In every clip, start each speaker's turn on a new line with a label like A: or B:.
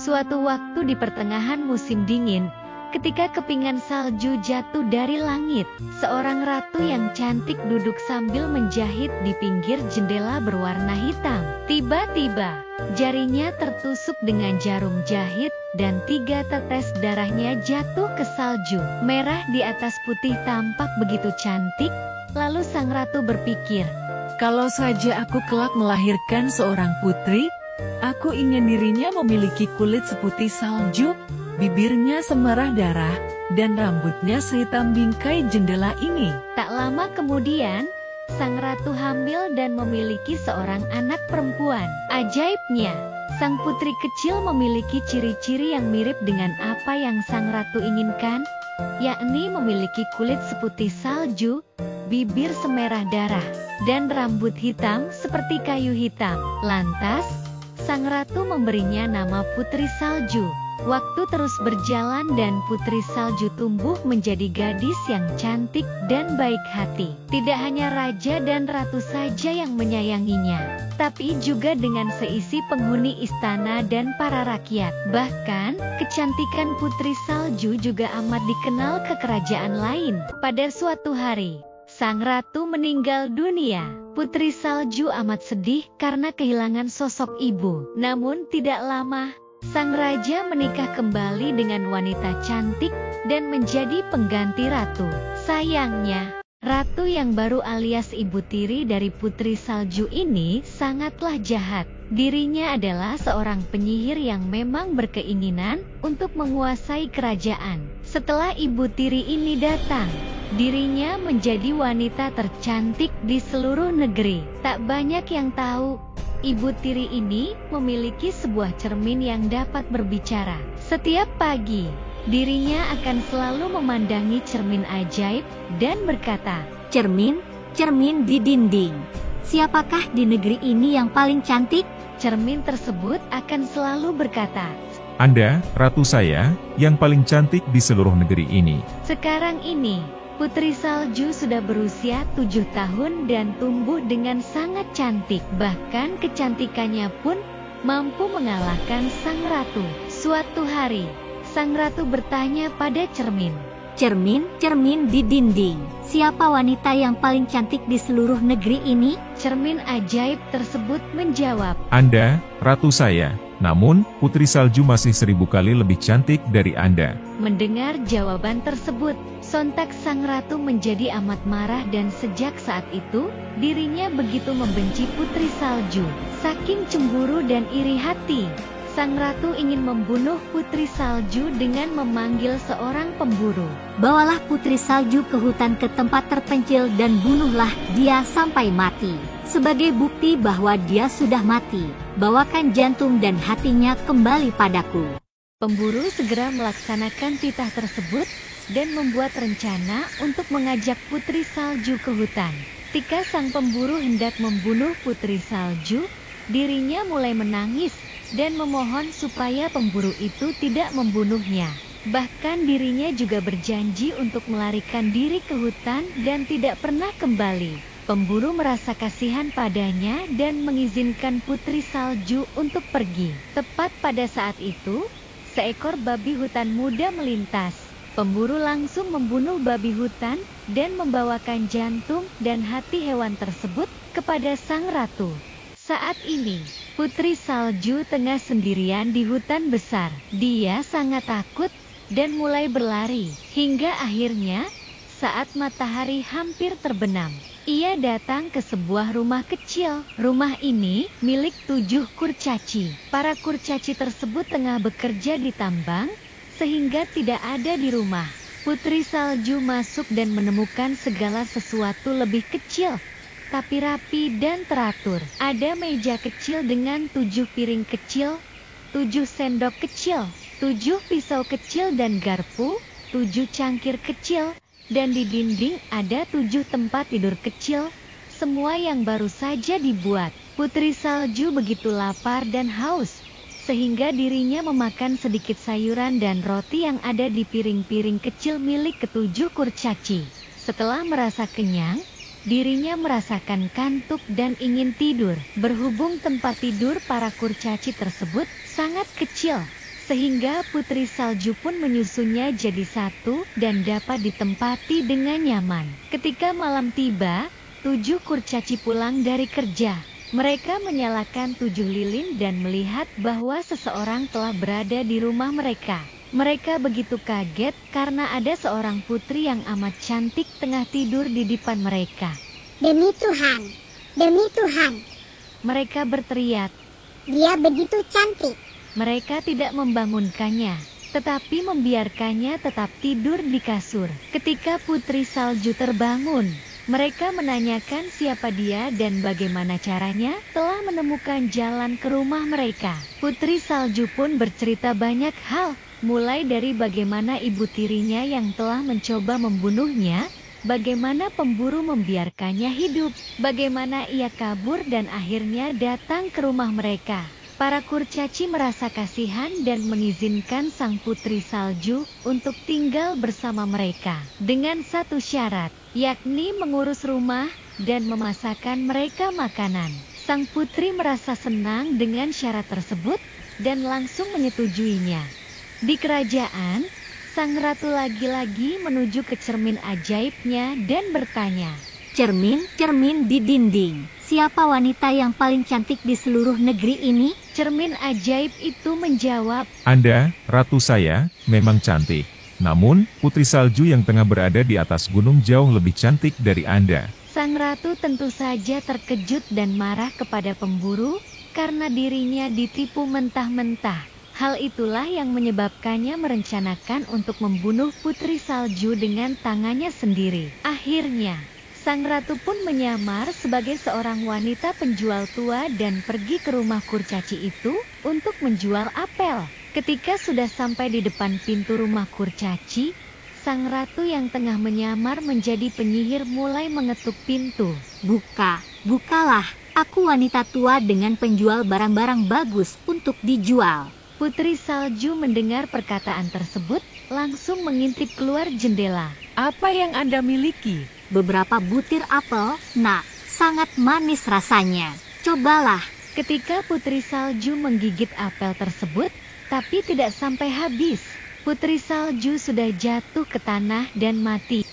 A: Suatu waktu di pertengahan musim dingin, ketika kepingan salju jatuh dari langit, seorang ratu yang cantik duduk sambil menjahit di pinggir jendela berwarna hitam. Tiba-tiba, jarinya tertusuk dengan jarum jahit, dan 3 tetes darahnya jatuh ke salju. Merah di atas putih tampak begitu cantik. Lalu sang ratu berpikir,
B: kalau saja aku kelak melahirkan seorang putri, aku ingin dirinya memiliki kulit seputih salju, bibirnya semerah darah, dan rambutnya sehitam bingkai jendela ini.
A: Tak lama kemudian, sang ratu hamil dan memiliki seorang anak perempuan. Ajaibnya, sang putri kecil memiliki ciri-ciri yang mirip dengan apa yang sang ratu inginkan, yakni memiliki kulit seputih salju, bibir semerah darah, dan rambut hitam seperti kayu hitam. Lantas, sang ratu memberinya nama Putri Salju. Waktu terus berjalan dan Putri Salju tumbuh menjadi gadis yang cantik dan baik hati. Tidak hanya raja dan ratu saja yang menyayanginya, tapi juga dengan seisi penghuni istana dan para rakyat. Bahkan, kecantikan Putri Salju juga amat dikenal ke kerajaan lain. Pada suatu hari, sang ratu meninggal dunia. Putri Salju amat sedih karena kehilangan sosok ibu. Namun tidak lama, sang raja menikah kembali dengan wanita cantik dan menjadi pengganti ratu. Sayangnya, ratu yang baru alias ibu tiri dari Putri Salju ini sangatlah jahat. Dirinya adalah seorang penyihir yang memang berkeinginan untuk menguasai kerajaan. Setelah ibu tiri ini datang, dirinya menjadi wanita tercantik di seluruh negeri. Tak banyak yang tahu, ibu tiri ini memiliki sebuah cermin yang dapat berbicara. Setiap pagi, dirinya akan selalu memandangi cermin ajaib dan berkata,
C: "Cermin, cermin di dinding. Siapakah di negeri ini yang paling cantik?"
A: Cermin tersebut akan selalu berkata,
D: "Anda, ratu saya, yang paling cantik di seluruh negeri ini."
A: Sekarang ini, Putri Salju sudah berusia 7 tahun dan tumbuh dengan sangat cantik. Bahkan kecantikannya pun mampu mengalahkan sang ratu. Suatu hari, sang ratu bertanya pada cermin,
C: "Cermin, cermin di dinding. Siapa wanita yang paling cantik di seluruh negeri ini?"
A: Cermin ajaib tersebut menjawab,
D: "Anda, ratu saya, namun Putri Salju masih 1000 kali lebih cantik dari Anda."
A: Mendengar jawaban tersebut, sontak sang ratu menjadi amat marah dan sejak saat itu, dirinya begitu membenci Putri Salju. Saking cemburu dan iri hati, sang ratu ingin membunuh Putri Salju dengan memanggil seorang pemburu.
C: "Bawalah Putri Salju ke hutan ke tempat terpencil dan bunuhlah dia sampai mati. Sebagai bukti bahwa dia sudah mati, bawakan jantung dan hatinya kembali padaku."
A: Pemburu segera melaksanakan titah tersebut dan membuat rencana untuk mengajak Putri Salju ke hutan. Ketika sang pemburu hendak membunuh Putri Salju, dirinya mulai menangis dan memohon supaya pemburu itu tidak membunuhnya. Bahkan dirinya juga berjanji untuk melarikan diri ke hutan dan tidak pernah kembali. Pemburu merasa kasihan padanya dan mengizinkan Putri Salju untuk pergi. Tepat pada saat itu, seekor babi hutan muda melintas. Pemburu langsung membunuh babi hutan dan membawakan jantung dan hati hewan tersebut kepada sang ratu. Saat ini, Putri Salju tengah sendirian di hutan besar. Dia sangat takut dan mulai berlari, hingga akhirnya, saat matahari hampir terbenam, ia datang ke sebuah rumah kecil. Rumah ini milik 7 kurcaci. Para kurcaci tersebut tengah bekerja di tambang, sehingga tidak ada di rumah. Putri Salju masuk dan menemukan segala sesuatu lebih kecil, tapi rapi dan teratur. Ada meja kecil dengan 7 piring kecil, 7 sendok kecil, 7 pisau kecil dan garpu, 7 cangkir kecil, dan di dinding ada 7 tempat tidur kecil, semua yang baru saja dibuat. Putri Salju begitu lapar dan haus, sehingga dirinya memakan sedikit sayuran dan roti yang ada di piring-piring kecil milik ke-7 kurcaci. Setelah merasa kenyang, dirinya merasakan kantuk dan ingin tidur. Berhubung tempat tidur para kurcaci tersebut sangat kecil, sehingga putri salju pun menyusunnya jadi satu dan dapat ditempati dengan nyaman. Ketika malam tiba, 7 kurcaci pulang dari kerja. Mereka menyalakan 7 lilin dan melihat bahwa seseorang telah berada di rumah mereka. Mereka begitu kaget karena ada seorang putri yang amat cantik tengah tidur di depan mereka.
E: Demi Tuhan, demi Tuhan,
A: Mereka berteriak.
E: dia begitu cantik.
A: Mereka tidak membangunkannya, tetapi membiarkannya tetap tidur di kasur. Ketika putri salju terbangun, mereka menanyakan siapa dia dan bagaimana caranya telah menemukan jalan ke rumah mereka. Putri salju pun bercerita banyak hal, mulai dari bagaimana ibu tirinya yang telah mencoba membunuhnya, bagaimana pemburu membiarkannya hidup, bagaimana ia kabur dan akhirnya datang ke rumah mereka. Para kurcaci merasa kasihan dan mengizinkan sang putri salju untuk tinggal bersama mereka dengan satu syarat, yakni mengurus rumah dan memasakkan mereka makanan. Sang putri merasa senang dengan syarat tersebut dan langsung menyetujuinya. Di kerajaan, sang ratu lagi-lagi menuju ke cermin ajaibnya dan bertanya,
C: Cermin di dinding. Siapa wanita yang paling cantik di seluruh negeri ini?
A: cermin ajaib itu menjawab,
D: Anda, ratu saya, memang cantik. Namun, putri salju yang tengah berada di atas gunung jauh lebih cantik dari Anda.
A: Sang ratu tentu saja terkejut dan marah kepada pemburu karena dirinya ditipu mentah-mentah. Hal itulah yang menyebabkannya merencanakan untuk membunuh putri salju dengan tangannya sendiri. Akhirnya, sang ratu pun menyamar sebagai seorang wanita penjual tua dan pergi ke rumah kurcaci itu untuk menjual apel. Ketika sudah sampai di depan pintu rumah kurcaci, sang ratu yang tengah menyamar menjadi penyihir mulai mengetuk pintu.
C: Bukalah, aku wanita tua dengan penjual barang-barang bagus untuk dijual.
A: Putri salju mendengar perkataan tersebut, langsung mengintip keluar jendela.
B: Apa yang Anda miliki?
C: Beberapa butir apel, nak, sangat manis rasanya. Cobalah.
A: Ketika putri salju menggigit apel tersebut, tapi tidak sampai habis, putri salju sudah jatuh ke tanah dan mati.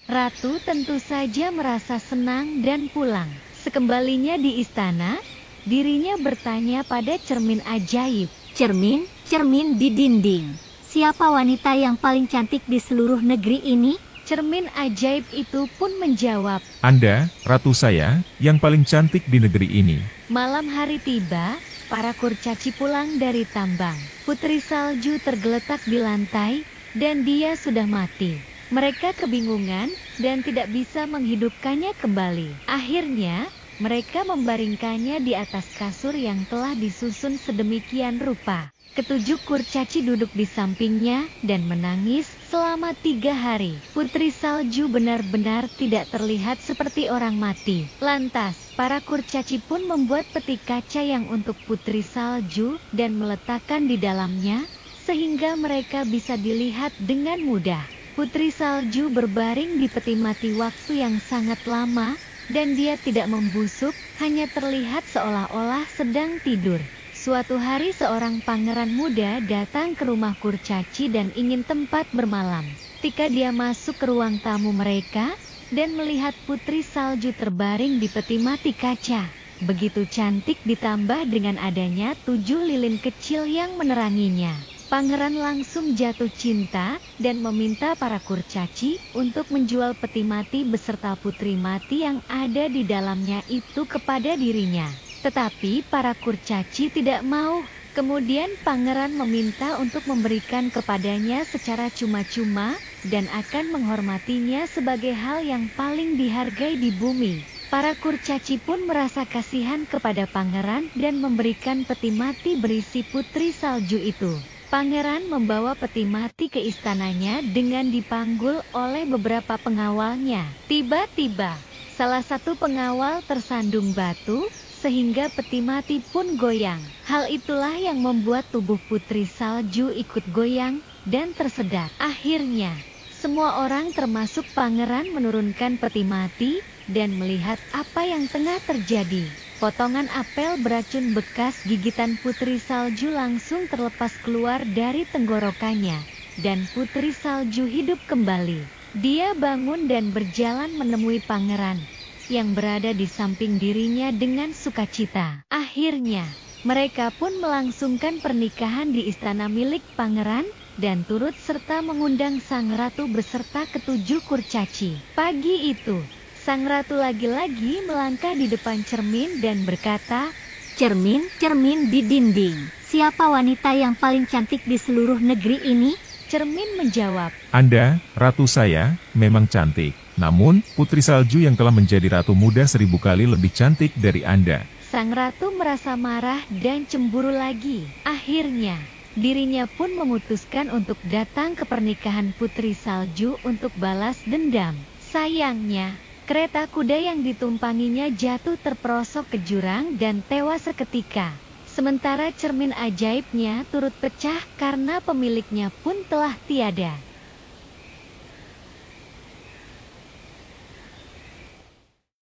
A: Ratu tentu saja merasa senang dan pulang. Sekembalinya di istana, dirinya bertanya pada cermin ajaib.
C: Cermin di dinding. Siapa wanita yang paling cantik di seluruh negeri ini?
A: Cermin ajaib itu pun menjawab,
D: Anda, ratu saya, yang paling cantik di negeri ini.
A: malam hari tiba, para kurcaci pulang dari tambang. Putri salju tergeletak di lantai, dan dia sudah mati. Mereka kebingungan dan tidak bisa menghidupkannya kembali. Akhirnya, mereka membaringkannya di atas kasur yang telah disusun sedemikian rupa. Ketujuh kurcaci duduk di sampingnya dan menangis selama 3 hari. Putri salju benar-benar tidak terlihat seperti orang mati. Lantas, para kurcaci pun membuat peti kaca yang untuk putri salju dan meletakkan di dalamnya, sehingga mereka bisa dilihat dengan mudah. Putri salju berbaring di peti mati waktu yang sangat lama, dan dia tidak membusuk, hanya terlihat seolah-olah sedang tidur. Suatu hari seorang pangeran muda datang ke rumah kurcaci dan ingin tempat bermalam. Ketika dia masuk ke ruang tamu mereka dan melihat putri salju terbaring di peti mati kaca, begitu cantik ditambah dengan adanya 7 lilin kecil yang meneranginya. Pangeran langsung jatuh cinta dan meminta para kurcaci untuk menjual peti mati beserta putri mati yang ada di dalamnya itu kepada dirinya. Tetapi para kurcaci tidak mau. Kemudian pangeran meminta untuk memberikan kepadanya secara cuma-cuma dan akan menghormatinya sebagai hal yang paling dihargai di bumi. Para kurcaci pun merasa kasihan kepada pangeran dan memberikan peti mati berisi putri salju itu. Pangeran membawa peti mati ke istananya dengan dipanggul oleh beberapa pengawalnya. Tiba-tiba, salah satu pengawal tersandung batu, sehingga peti mati pun goyang. Hal itulah yang membuat tubuh putri salju ikut goyang dan tersedak. Akhirnya, semua orang termasuk pangeran menurunkan peti mati dan melihat apa yang tengah terjadi. Potongan apel beracun bekas gigitan Putri Salju langsung terlepas keluar dari tenggorokannya, dan Putri Salju hidup kembali. Dia bangun dan berjalan menemui pangeran yang berada di samping dirinya dengan sukacita. Akhirnya, mereka pun melangsungkan pernikahan di istana milik pangeran dan turut serta mengundang sang ratu beserta ketujuh kurcaci. Pagi itu, sang ratu lagi-lagi melangkah di depan cermin dan berkata,
C: Cermin, cermin di dinding, siapa wanita yang paling cantik di seluruh negeri ini?
A: Cermin menjawab,
D: Anda, ratu saya, memang cantik. Namun, Putri Salju yang telah menjadi ratu muda 1000 kali lebih cantik dari Anda.
A: Sang ratu merasa marah dan cemburu lagi. Akhirnya, dirinya pun memutuskan untuk datang ke pernikahan Putri Salju untuk balas dendam. Sayangnya, kereta kuda yang ditumpanginya jatuh terperosok ke jurang dan tewas seketika. Sementara cermin ajaibnya turut pecah karena pemiliknya pun telah tiada.